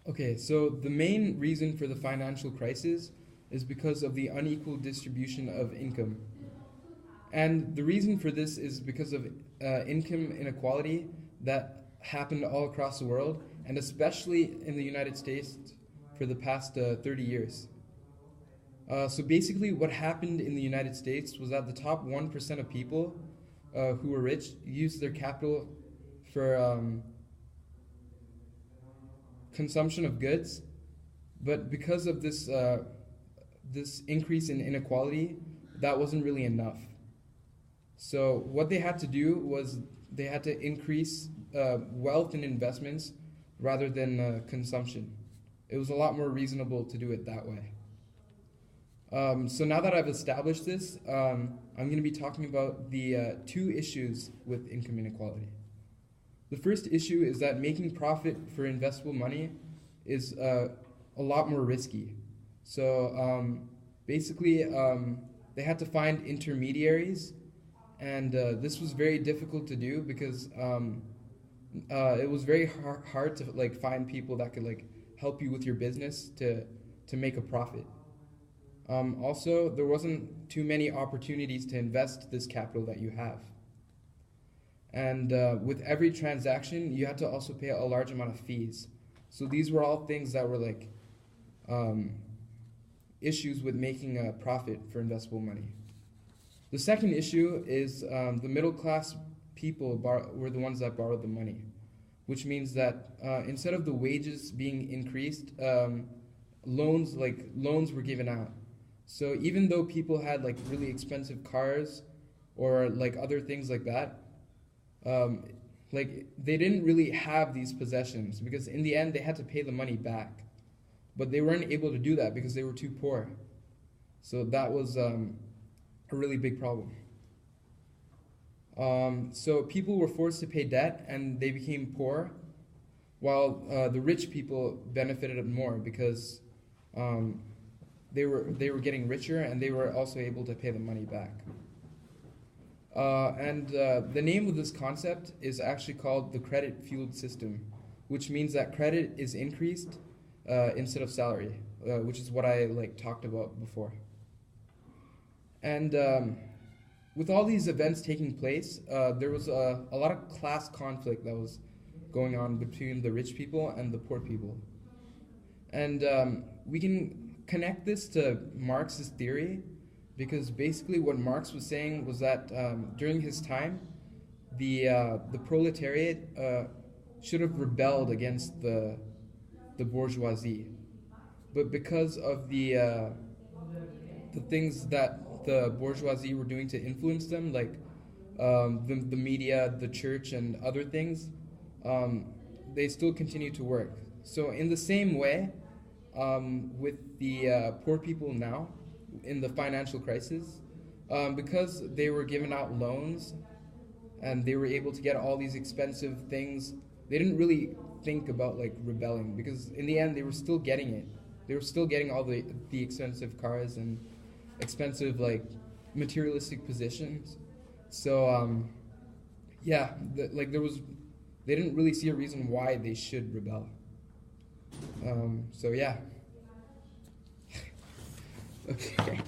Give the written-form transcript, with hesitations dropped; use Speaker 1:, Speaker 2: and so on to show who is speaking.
Speaker 1: Okay, so the main reason for the financial crisis is because of the unequal distribution of income. And the reason for this is because of income inequality that happened all across the world, and especially in the United States for the past 30 years. So basically, what happened in the United States was that the top 1% of people who were rich used their capital for consumption of goods, but because of this increase in inequality, that wasn't really enough. So what they had to do was they had to increase wealth and investments rather than consumption. It was a lot more reasonable to do it that way. So now that I've established this, I'm going to be talking about the two issues with income inequality. The first issue is that making profit for investable money is a lot more risky. So basically, they had to find intermediaries, and this was very difficult to do because it was very hard to like find people that could like help you with your business to make a profit. Also, there wasn't too many opportunities to invest this capital that you have. And with every transaction, you had to also pay a large amount of fees. So these were all things that were like issues with making a profit for investable money. The second issue is the middle class people were the ones that borrowed the money, which means that instead of the wages being increased, loans were given out. So even though people had like really expensive cars or like other things like that, like they didn't really have these possessions because in the end they had to pay the money back, but they weren't able to do that because they were too poor. So that was a really big problem. So people were forced to pay debt and they became poor, while the rich people benefited more because they were getting richer and they were also able to pay the money back. And the name of this concept is actually called the credit-fueled system, which means that credit is increased instead of salary, which is what I like talked about before. And with all these events taking place, there was a lot of class conflict that was going on between the rich people and the poor people. And we can connect this to Marx's theory, because basically what Marx was saying was that during his time, the proletariat should have rebelled against the bourgeoisie, but because of the things that the bourgeoisie were doing to influence them, like the media, the church, and other things, they still continue to work. So in the same way, with the poor people now, in the financial crisis, because they were given out loans and they were able to get all these expensive things, they didn't really think about like rebelling, because in the end they were still getting it. They were still getting all the expensive cars and expensive like materialistic positions. So yeah, they didn't really see a reason why they should rebel. So yeah. Okay.